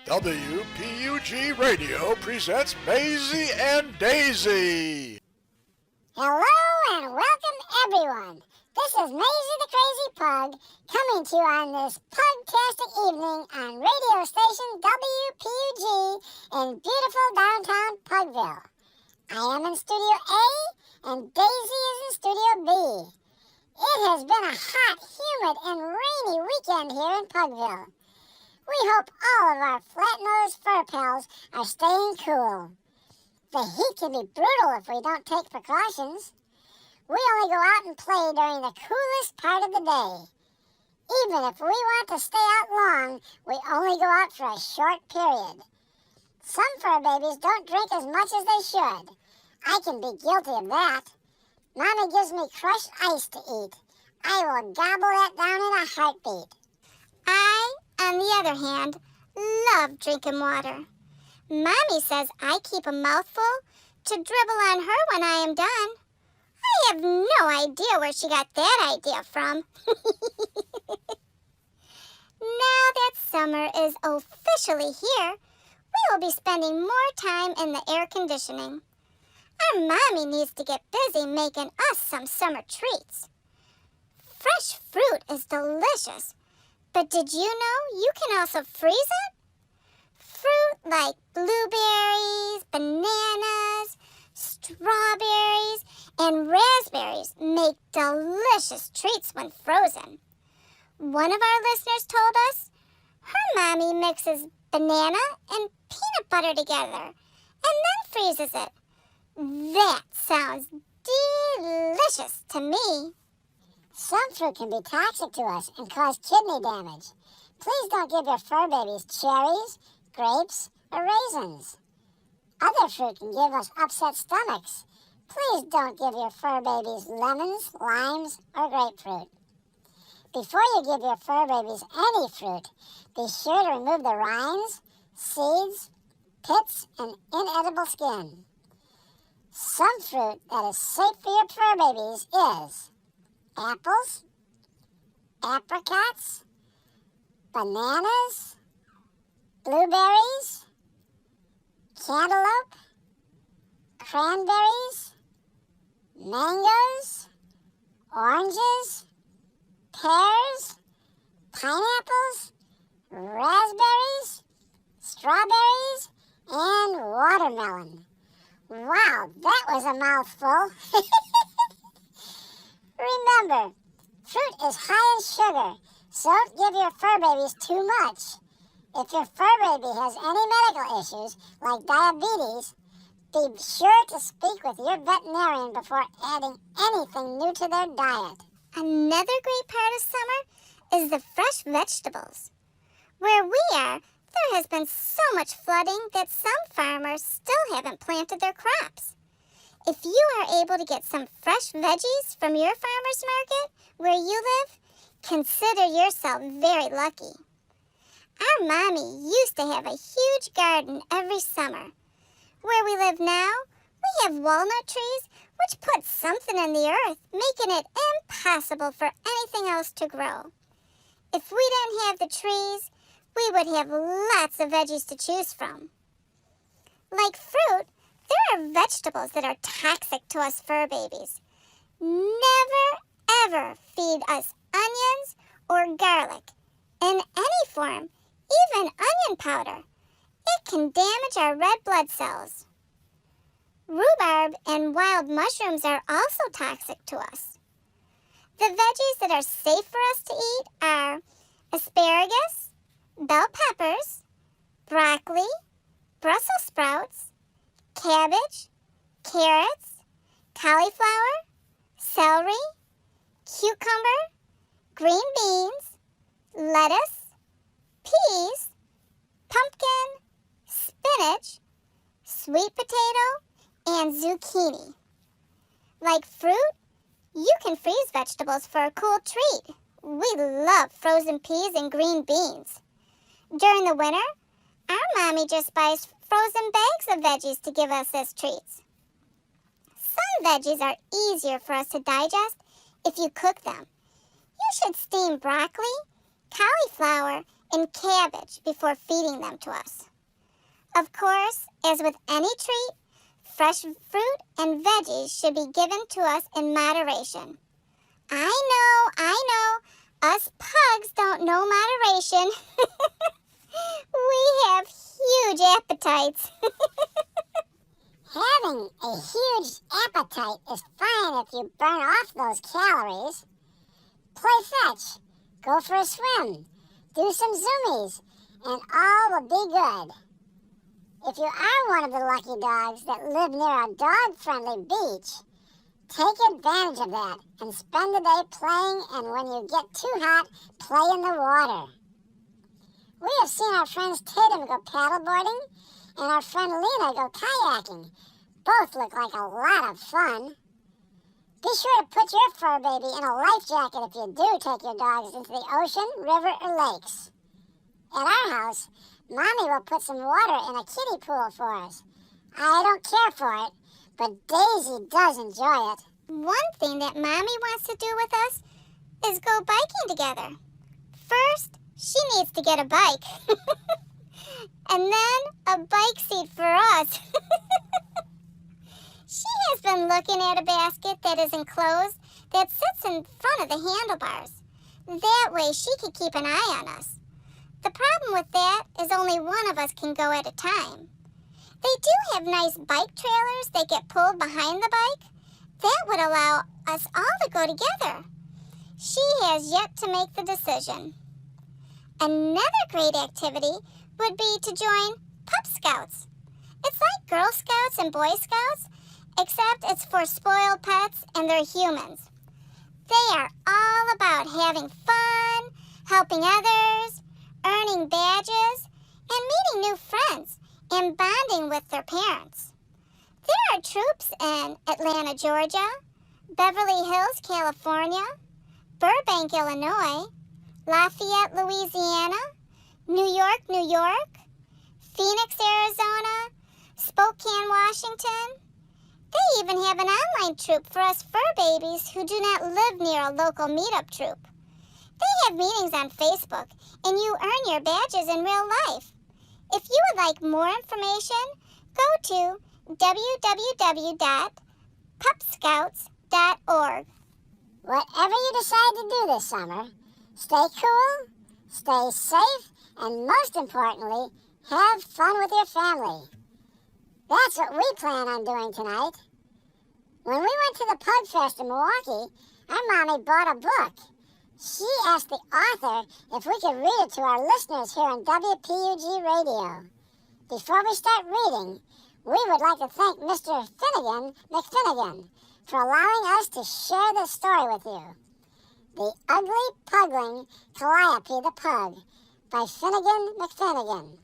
WPUG Radio presents Maisy and Daisy. Hello and welcome everyone. This is Maisy the Crazy Pug coming to you on this pugtastic evening on radio station WPUG in beautiful downtown Pugville. I am in Studio A and Daisy is in Studio B. It has been a hot, humid, and rainy weekend here in Pugville. We hope all of our flat-nosed fur pals are staying cool. The heat can be brutal if we don't take precautions. We only go out and play during the coolest part of the day. Even if we want to stay out long, we only go out for a short period. Some fur babies don't drink as much as they should. I can be guilty of that. Mommy gives me crushed ice to eat. I will gobble that down in a heartbeat. I, on the other hand, love drinking water. Mommy says I keep a mouthful to dribble on her when I am done. I have no idea where she got that idea from. Now that summer is officially here, we will be spending more time in the air conditioning. Our mommy needs to get busy making us some summer treats. Fresh fruit is delicious, but did you know you can also freeze it? Fruit like blueberries, bananas, strawberries, and raspberries make delicious treats when frozen. One of our listeners told us her mommy mixes banana and peanut butter together and then freezes it. That sounds delicious to me. Some fruit can be toxic to us and cause kidney damage. Please don't give your fur babies cherries, grapes, or raisins. Other fruit can give us upset stomachs. Please don't give your fur babies lemons, limes, or grapefruit. Before you give your fur babies any fruit, be sure to remove the rinds, seeds, pits, and inedible skin. Some fruit that is safe for your fur babies is apples, apricots, bananas, blueberries, cantaloupe, cranberries, mangoes, oranges, pears, pineapples, raspberries, strawberries, and watermelon. Wow, that was a mouthful. Remember, fruit is high in sugar, so don't give your fur babies too much. If your fur baby has any medical issues, like diabetes, be sure to speak with your veterinarian before adding anything new to their diet. Another great part of summer is the fresh vegetables. Where we are, there has been so much flooding that some farmers still haven't planted their crops. If you are able to get some fresh veggies from your farmer's market where you live, consider yourself very lucky. Our mommy used to have a huge garden every summer. Where we live now, we have walnut trees which put something in the earth, making it impossible for anything else to grow. If we didn't have the trees, we would have lots of veggies to choose from. Like fruit, there are vegetables that are toxic to us fur babies. Never, ever feed us onions or garlic in any form, even onion powder. It can damage our red blood cells. Rhubarb and wild mushrooms are also toxic to us. The veggies that are safe for us to eat are asparagus, bell peppers, broccoli, Brussels sprouts, cabbage, carrots, cauliflower, celery, cucumber, green beans, lettuce, peas, pumpkin, spinach, sweet potato, and zucchini. Like fruit, you can freeze vegetables for a cool treat. We love frozen peas and green beans. During the winter, our mommy just buys frozen bags of veggies to give us as treats. Some veggies are easier for us to digest if you cook them. You should steam broccoli, cauliflower, and cabbage before feeding them to us. Of course, as with any treat, fresh fruit and veggies should be given to us in moderation. I know, us pugs don't know moderation. We have huge appetites. Having a huge appetite is fine if you burn off those calories. Play fetch, go for a swim, do some zoomies, and all will be good. If you are one of the lucky dogs that live near a dog-friendly beach, take advantage of that and spend the day playing, and when you get too hot, play in the water. We have seen our friends Tatum go paddleboarding and our friend Lena go kayaking. Both look like a lot of fun. Be sure to put your fur baby in a life jacket if you do take your dogs into the ocean, river, or lakes. At our house, Mommy will put some water in a kiddie pool for us. I don't care for it, but Daisy does enjoy it. One thing that Mommy wants to do with us is go biking together. First, she needs to get a bike. And then a bike seat for us. She has been looking at a basket that is enclosed that sits in front of the handlebars. That way she can keep an eye on us. The problem with that is only one of us can go at a time. They do have nice bike trailers that get pulled behind the bike. That would allow us all to go together. She has yet to make the decision. Another great activity would be to join Pup Scouts. It's like Girl Scouts and Boy Scouts, except it's for spoiled pets and they're humans. They are all about having fun, helping others, earning badges, and meeting new friends and bonding with their parents. There are troops in Atlanta, Georgia, Beverly Hills, California, Burbank, Illinois, Lafayette, Louisiana, New York, Phoenix, Arizona, Spokane, Washington. They even have an online troop for us fur babies who do not live near a local meetup troop. They have meetings on Facebook, and you earn your badges in real life. If you would like more information, go to www.pupscouts.org. Whatever you decide to do this summer, stay cool, stay safe, and most importantly, have fun with your family. That's what we plan on doing tonight. When we went to the Pug Fest in Milwaukee, our mommy bought a book. She asked the author if we could read it to our listeners here on WPUG Radio. Before we start reading, we would like to thank Mr. McFinnigan, for allowing us to share this story with you. The Ugly Pugling, Calliope the Pug, by Finnegan McFinnigan.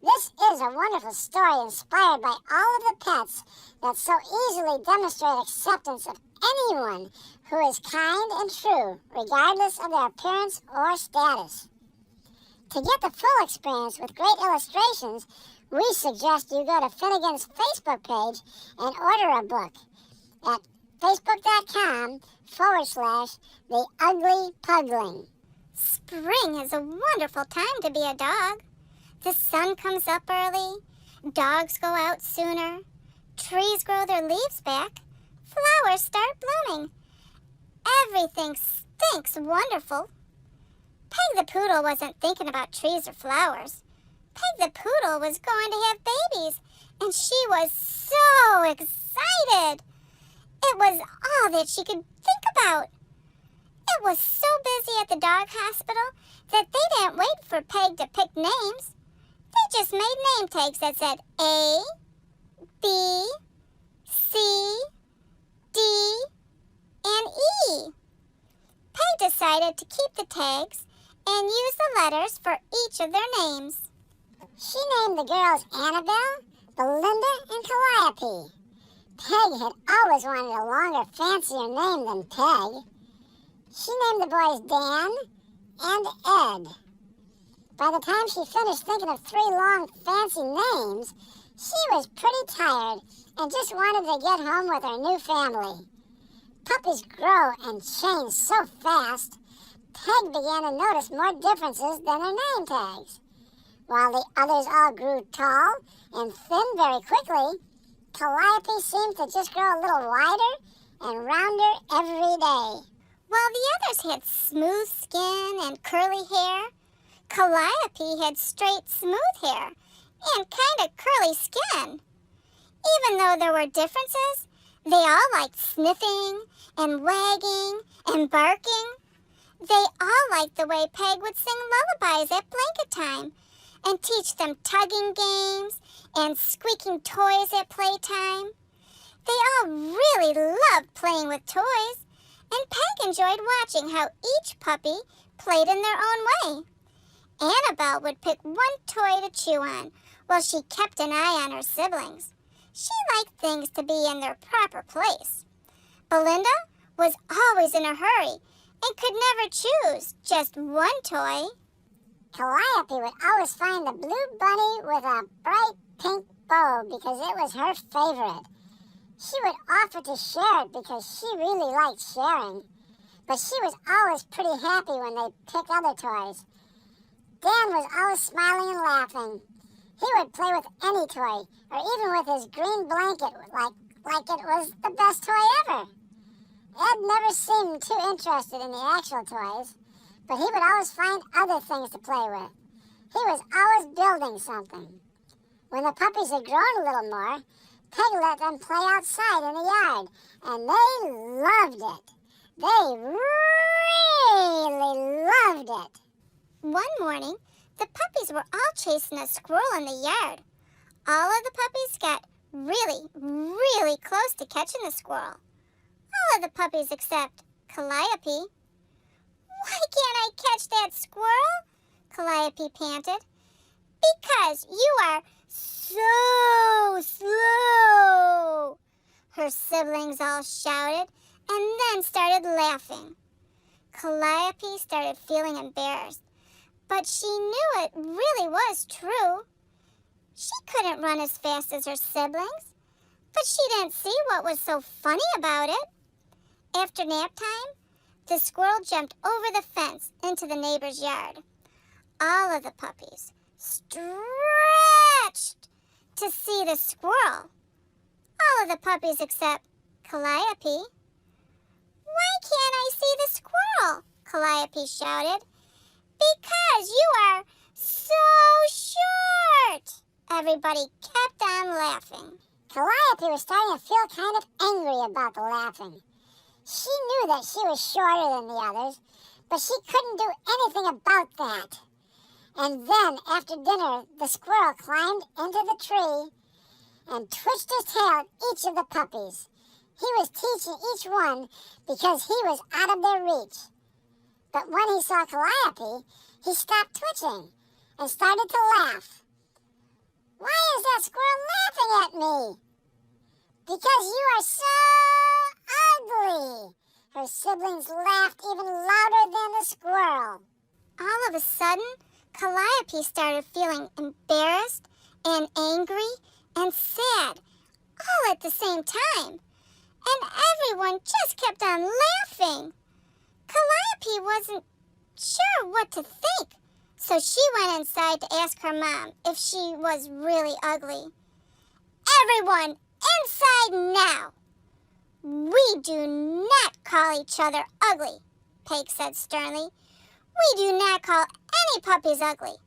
This is a wonderful story inspired by all of the pets that so easily demonstrate acceptance of anyone who is kind and true, regardless of their appearance or status. To get the full experience with great illustrations, we suggest you go to Finnegan's Facebook page and order a book at facebook.com/The Ugly Pugling. Spring is a wonderful time to be a dog. The sun comes up early, dogs go out sooner, trees grow their leaves back, flowers start blooming. Everything stinks wonderful. Peg the Poodle wasn't thinking about trees or flowers. Peg the Poodle was going to have babies, and she was so excited. It was all that she could think about. It was so busy at the dog hospital that they didn't wait for Peg to pick names. They just made name tags that said A, B, C, D, and E. Peg decided to keep the tags and use the letters for each of their names. She named the girls Annabelle, Belinda, and Calliope. Peg had always wanted a longer, fancier name than Peg. She named the boys Dan and Ed. By the time she finished thinking of 3 long, fancy names, she was pretty tired and just wanted to get home with her new family. Puppies grow and change so fast. Peg began to notice more differences than their name tags. While the others all grew tall and thin very quickly, Calliope seemed to just grow a little wider and rounder every day. While the others had smooth skin and curly hair, Calliope had straight, smooth hair and kind of curly skin. Even though there were differences, they all liked sniffing and wagging and barking. They all liked the way Peg would sing lullabies at blanket time and teach them tugging games and squeaking toys at playtime. They all really loved playing with toys, and Peg enjoyed watching how each puppy played in their own way. Annabelle would pick one toy to chew on while she kept an eye on her siblings. She liked things to be in their proper place. Belinda was always in a hurry and could never choose just one toy. Calliope would always find the blue bunny with a bright pink bow because it was her favorite. She would offer to share it because she really liked sharing, but she was always pretty happy when they picked other toys. Dan was always smiling and laughing. He would play with any toy, or even with his green blanket, like it was the best toy ever. Ed never seemed too interested in the actual toys, but he would always find other things to play with. He was always building something. When the puppies had grown a little more, Peg let them play outside in the yard, and they loved it. They really loved it. One morning, the puppies were all chasing a squirrel in the yard. All of the puppies got really, really close to catching the squirrel. All of the puppies except Calliope. "Why can't I catch that squirrel?" Calliope panted. "Because you are so slow," her siblings all shouted and then started laughing. Calliope started feeling embarrassed, but she knew it really was true. She couldn't run as fast as her siblings, but she didn't see what was so funny about it. After nap time, the squirrel jumped over the fence into the neighbor's yard. All of the puppies stretched to see the squirrel. All of the puppies except Calliope. "Why can't I see the squirrel?" Calliope shouted. "Because you are so short." Everybody kept on laughing. Calliope was starting to feel kind of angry about the laughing. She knew that she was shorter than the others, but she couldn't do anything about that. And then, after dinner, the squirrel climbed into the tree and twitched his tail at each of the puppies. He was teaching each one because he was out of their reach. But when he saw Calliope, he stopped twitching and started to laugh. "Why is that squirrel laughing at me?" "Because you are so ugly." Her siblings laughed even louder than the squirrel. All of a sudden, Calliope started feeling embarrassed and angry and sad all at the same time. And everyone just kept on laughing. Calliope wasn't sure what to think, so she went inside to ask her mom if she was really ugly. "Everyone, inside now! We do not call each other ugly," Peg said sternly. "We do not call any puppies ugly.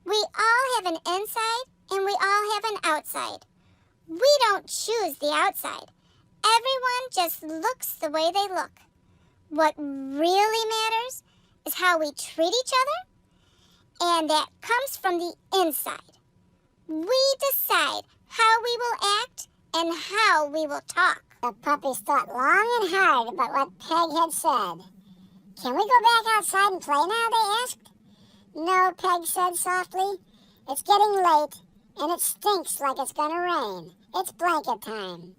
We all have an inside and we all have an outside. We don't choose the outside. Everyone just looks the way they look. What really matters is how we treat each other, and that comes from the inside. We decide how we will act and how we will talk." The puppies thought long and hard about what Peg had said. "Can we go back outside and play now?" they asked. "No," Peg said softly. "It's getting late, and it stinks like it's going to rain. It's blanket time."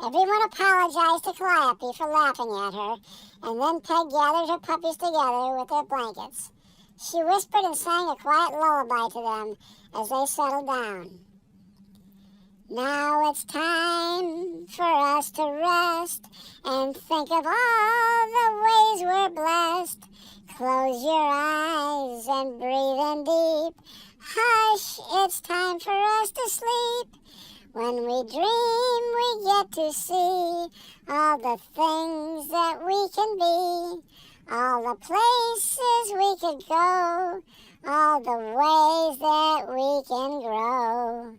Everyone apologized to Calliope for laughing at her, and then Peg gathered her puppies together with their blankets. She whispered and sang a quiet lullaby to them as they settled down. "Now it's time for us to rest and think of all the ways we're blessed. Close your eyes and breathe in deep. Hush, it's time for us to sleep. When we dream, we get to see all the things that we can be, all the places we could go, all the ways that we can grow.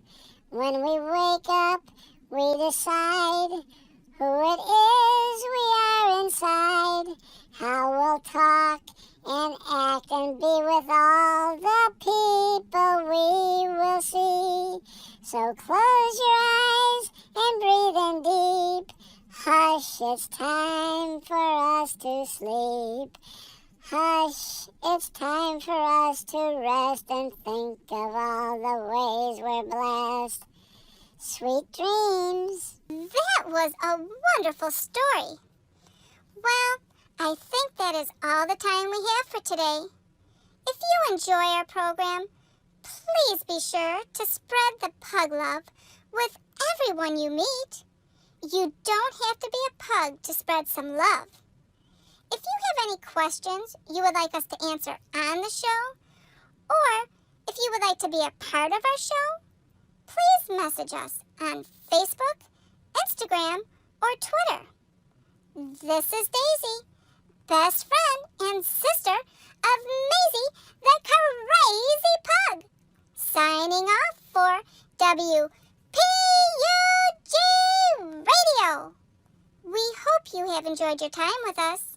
When we wake up, we decide who it is we are inside, how we'll talk and act and be with all the people we will see. So close your eyes and breathe in deep. Hush, it's time for us to sleep. Hush, it's time for us to rest and think of all the ways we're blessed. Sweet dreams. That was a wonderful story. Well, I think that is all the time we have for today. If you enjoy our program, please be sure to spread the pug love with everyone you meet. You don't have to be a pug to spread some love. If you have any questions you would like us to answer on the show, or if you would like to be a part of our show, please message us on Facebook, Instagram, or Twitter. This is Daisy, best friend and sister of Maisy the Crazy Pug, signing off for WPUG Radio. We hope you have enjoyed your time with us.